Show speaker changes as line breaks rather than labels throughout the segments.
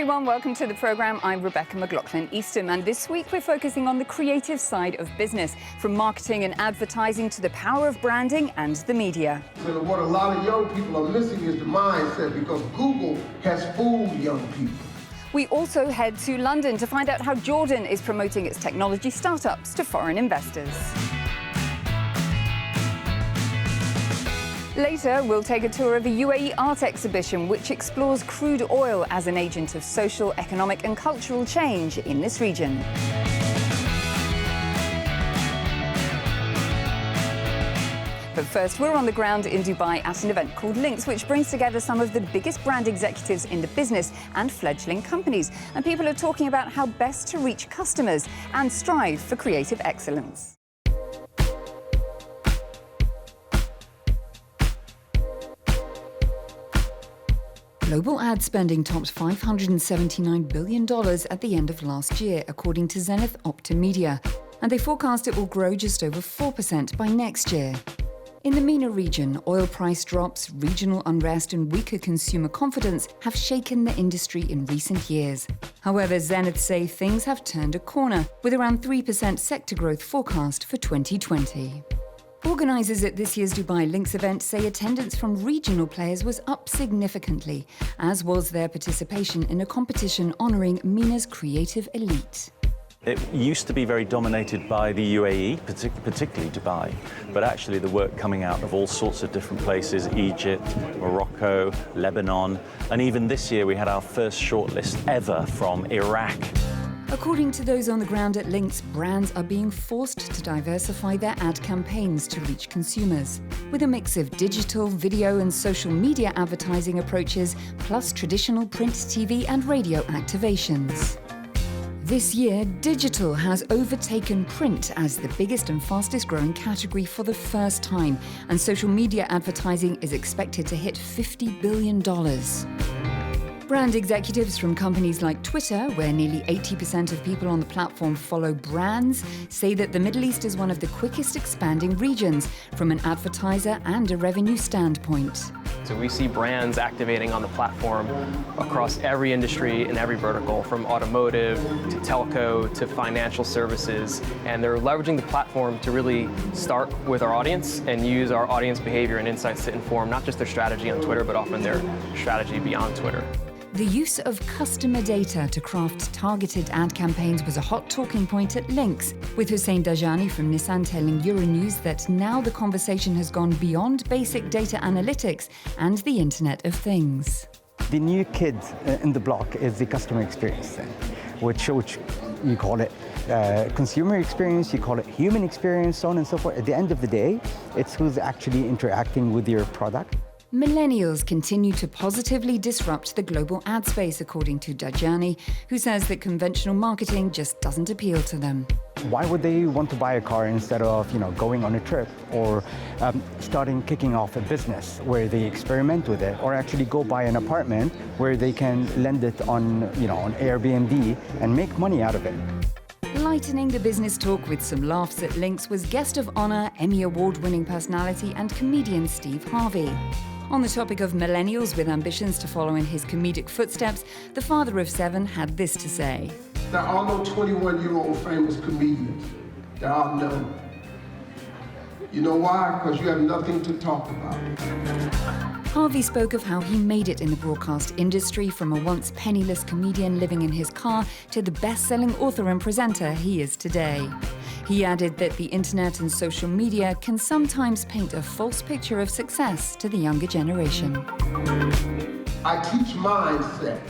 everyone, welcome to the programme. I'm Rebecca McLaughlin-Easton, and this week we're focusing on the creative side of business, from marketing and advertising to the power of branding and the media.
So what a lot of young people are missing is the mindset, because Google has fooled young people.
We also head to London to find out how Jordan is promoting its technology startups to foreign investors. Later, we'll take a tour of a UAE art exhibition which explores crude oil as an agent of social, economic and cultural change in this region. But first, we're on the ground in Dubai at an event called Lynx, which brings together some of the biggest brand executives in the business and fledgling companies. And people are talking about how best to reach customers and strive for creative excellence. Global ad spending topped $579 billion at the end of last year, according to Zenith Optimedia, and they forecast it will grow just over 4% by next year. In the MENA region, oil price drops, regional unrest and weaker consumer confidence have shaken the industry in recent years. However, Zenith say things have turned a corner, with around 3% sector growth forecast for 2020. Organisers at this year's Dubai Lynx event say attendance from regional players was up significantly, as was their participation in a competition honouring MENA's creative elite.
It used to be very dominated by the UAE, particularly Dubai, but actually the work coming out of all sorts of different places, Egypt, Morocco, Lebanon, and even this year we had our first shortlist ever from Iraq.
According to those on the ground at Lynx, brands are being forced to diversify their ad campaigns to reach consumers, with a mix of digital, video and social media advertising approaches, plus traditional print, TV and radio activations. This year, digital has overtaken print as the biggest and fastest growing category for the first time, and social media advertising is expected to hit $50 billion. Brand executives from companies like Twitter, where nearly 80% of people on the platform follow brands, say that the Middle East is one of the quickest expanding regions from an advertiser and a revenue standpoint.
So we see brands activating on the platform across every industry and every vertical, from automotive to telco to financial services, and they're leveraging the platform to really start with our audience and use our audience behavior and insights to inform not just their strategy on Twitter, but often their strategy beyond Twitter.
The use of customer data to craft targeted ad campaigns was a hot talking point at Lynx, with Hussein Dajani from Nissan telling Euronews that now the conversation has gone beyond basic data analytics and the Internet of Things.
The new kid in the block is the customer experience thing, which you call it consumer experience, you call it human experience, so on and so forth. At the end of the day, it's who's actually interacting with your product.
Millennials continue to positively disrupt the global ad space, according to Dajani, who says that conventional marketing just doesn't appeal to them.
Why would they want to buy a car instead of, going on a trip, or kicking off a business where they experiment with it, or actually go buy an apartment where they can lend it on, on Airbnb and make money out of it?
Lightening the business talk with some laughs at Lynx was guest of honour, Emmy Award-winning personality and comedian Steve Harvey. On the topic of millennials with ambitions to follow in his comedic footsteps, the father of 7 had this to say.
There are no 21-year-old famous comedians. There are none. You know why? Because you have nothing to talk about.
Harvey spoke of how he made it in the broadcast industry, from a once penniless comedian living in his car to the best-selling author and presenter he is today. He added that the internet and social media can sometimes paint a false picture of success to the younger generation.
I teach mindset.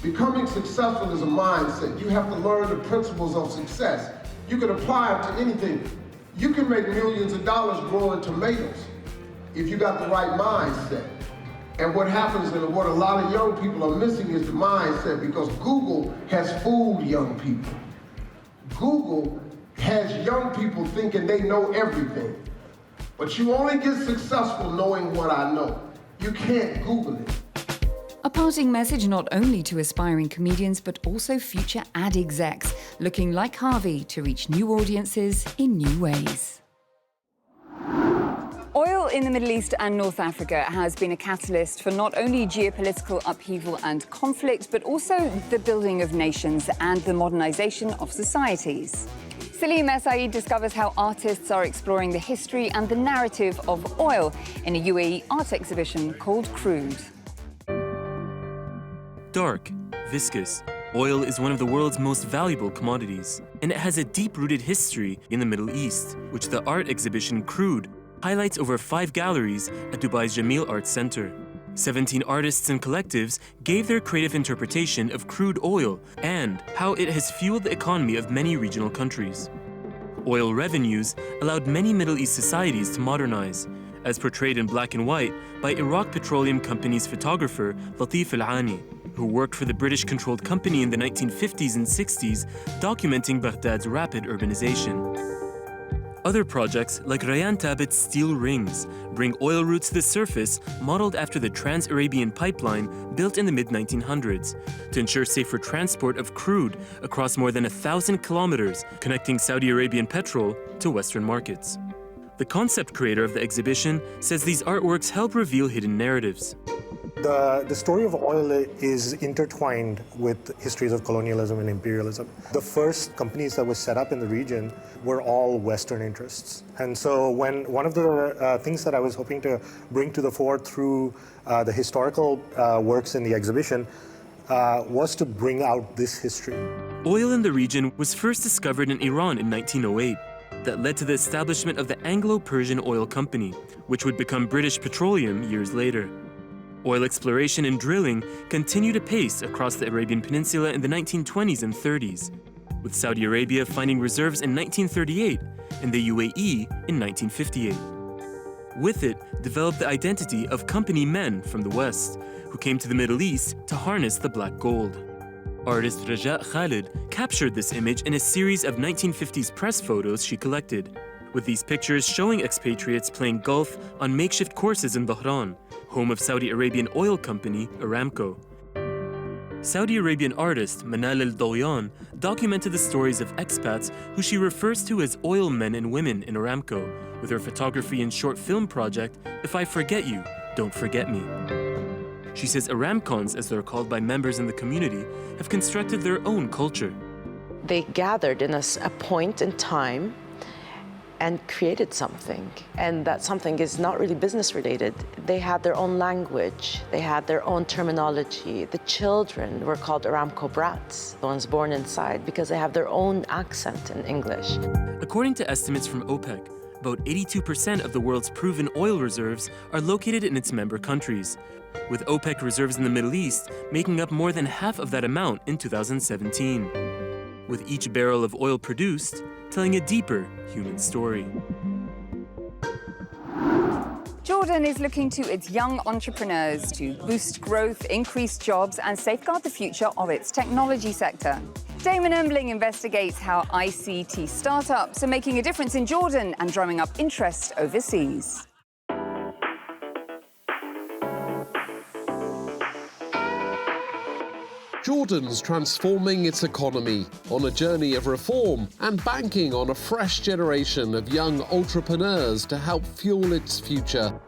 Becoming successful is a mindset. You have to learn the principles of success. You can apply it to anything. You can make millions of dollars growing tomatoes if you got the right mindset. And what happens, and what a lot of young people are missing, is the mindset, because Google has fooled young people. Google has young people thinking they know everything. But you only get successful knowing what I know. You can't Google it.
A parting message not only to aspiring comedians, but also future ad execs, looking like Harvey to reach new audiences in new ways. Oil in the Middle East and North Africa has been a catalyst for not only geopolitical upheaval and conflict, but also the building of nations and the modernization of societies. Salim Saeed discovers how artists are exploring the history and the narrative of oil in a UAE art exhibition called Crude.
Dark, viscous, oil is one of the world's most valuable commodities, and it has a deep-rooted history in the Middle East, which the art exhibition Crude highlights over 5 galleries at Dubai's Jameel Arts Center. 17 artists and collectives gave their creative interpretation of crude oil and how it has fueled the economy of many regional countries. Oil revenues allowed many Middle East societies to modernize, as portrayed in black and white by Iraq Petroleum Company's photographer Latif Al-Ani, who worked for the British-controlled company in the 1950s and 60s, documenting Baghdad's rapid urbanization. Other projects, like Rayan Tabit's steel rings, bring oil routes to the surface modeled after the Trans-Arabian pipeline built in the mid-1900s to ensure safer transport of crude across more than 1,000 kilometers connecting Saudi Arabian petrol to Western markets. The concept creator of the exhibition says these artworks help reveal hidden narratives.
The story of oil is intertwined with histories of colonialism and imperialism. The first companies that were set up in the region were all Western interests. And so one of the things that I was hoping to bring to the fore through the historical works in the exhibition was to bring out this history.
Oil in the region was first discovered in Iran in 1908. That led to the establishment of the Anglo-Persian Oil Company, which would become British Petroleum years later. Oil exploration and drilling continued apace across the Arabian Peninsula in the 1920s and 30s, with Saudi Arabia finding reserves in 1938 and the UAE in 1958. With it developed the identity of company men from the West, who came to the Middle East to harness the black gold. Artist Raja Khalid captured this image in a series of 1950s press photos she collected, with these pictures showing expatriates playing golf on makeshift courses in Dhahran, home of Saudi Arabian oil company Aramco. Saudi Arabian artist Manal al-Dawyan documented the stories of expats who she refers to as oil men and women in Aramco, with her photography and short film project, If I Forget You, Don't Forget Me. She says Aramcons, as they're called by members in the community, have constructed their own culture.
They gathered in a point in time and created something. And that something is not really business related. They had their own language. They had their own terminology. The children were called Aramco brats, the ones born inside, because they have their own accent in English.
According to estimates from OPEC, about 82% of the world's proven oil reserves are located in its member countries, with OPEC reserves in the Middle East making up more than half of that amount in 2017. With each barrel of oil produced telling a deeper human story.
Jordan is looking to its young entrepreneurs to boost growth, increase jobs, and safeguard the future of its technology sector. Damon Embling investigates how ICT startups are making a difference in Jordan and drumming up interest overseas.
Jordan's transforming its economy on a journey of reform and banking on a fresh generation of young entrepreneurs to help fuel its future.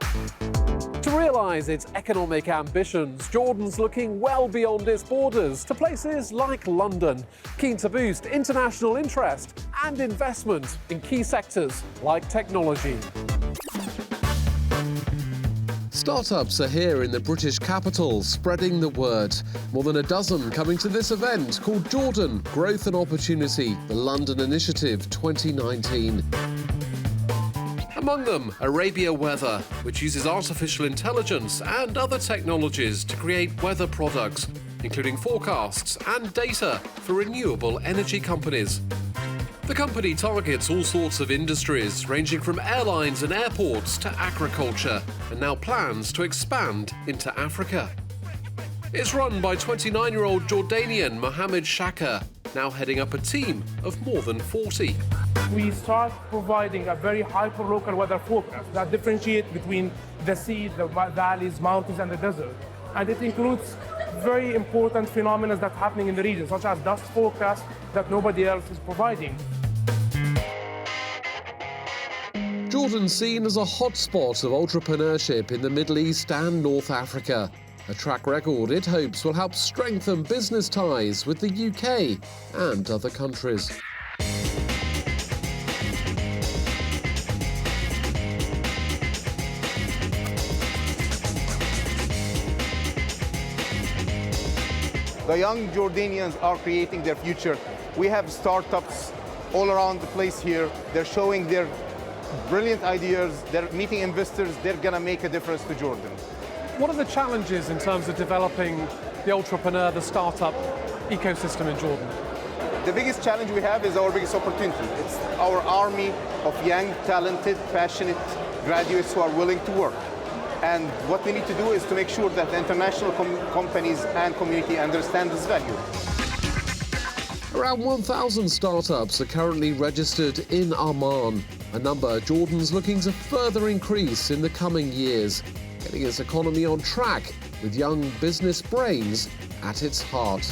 To realise its economic ambitions, Jordan's looking well beyond its borders to places like London, keen to boost international interest and investment in key sectors like technology.
Startups are here in the British capital, spreading the word. More than a dozen coming to this event called Jordan Growth and Opportunity, the London Initiative 2019. Among them, Arabia Weather, which uses artificial intelligence and other technologies to create weather products, including forecasts and data for renewable energy companies. The company targets all sorts of industries, ranging from airlines and airports to agriculture, and now plans to expand into Africa. It's run by 29-year-old Jordanian Mohammed Shaka, now heading up a team of more than 40.
We start providing a very hyper-local weather forecast that differentiates between the sea, the valleys, mountains, and the desert. And it includes very important phenomena that's happening in the region, such as dust forecasts that nobody else is providing.
Jordan's seen as a hotspot of entrepreneurship in the Middle East and North Africa. A track record it hopes will help strengthen business ties with the UK and other countries.
The young Jordanians are creating their future. We have startups all around the place here. They're showing their brilliant ideas. They're meeting investors. They're going to make a difference to Jordan.
What are the challenges in terms of developing the entrepreneur, the startup ecosystem in Jordan?
The biggest challenge we have is our biggest opportunity. It's our army of young, talented, passionate graduates who are willing to work. And what we need to do is to make sure that the international companies and community understand this value.
Around 1,000 startups are currently registered in Amman, a number Jordan's looking to further increase in the coming years, getting its economy on track with young business brains at its heart.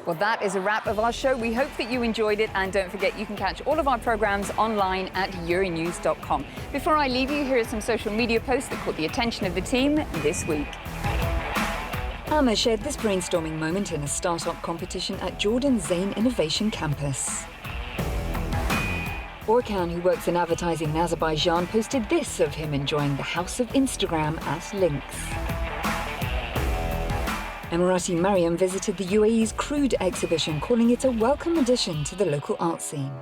Well, that is a wrap of our show. We hope that you enjoyed it, and don't forget you can catch all of our programmes online at euronews.com. Before I leave you, here are some social media posts that caught the attention of the team this week. Amma shared this brainstorming moment in a startup competition at Jordan Zain Innovation Campus. Orkan, who works in advertising in Azerbaijan, posted this of him enjoying the house of Instagram at Lynx. Emirati Mariam visited the UAE's Crude exhibition, calling it a welcome addition to the local art scene.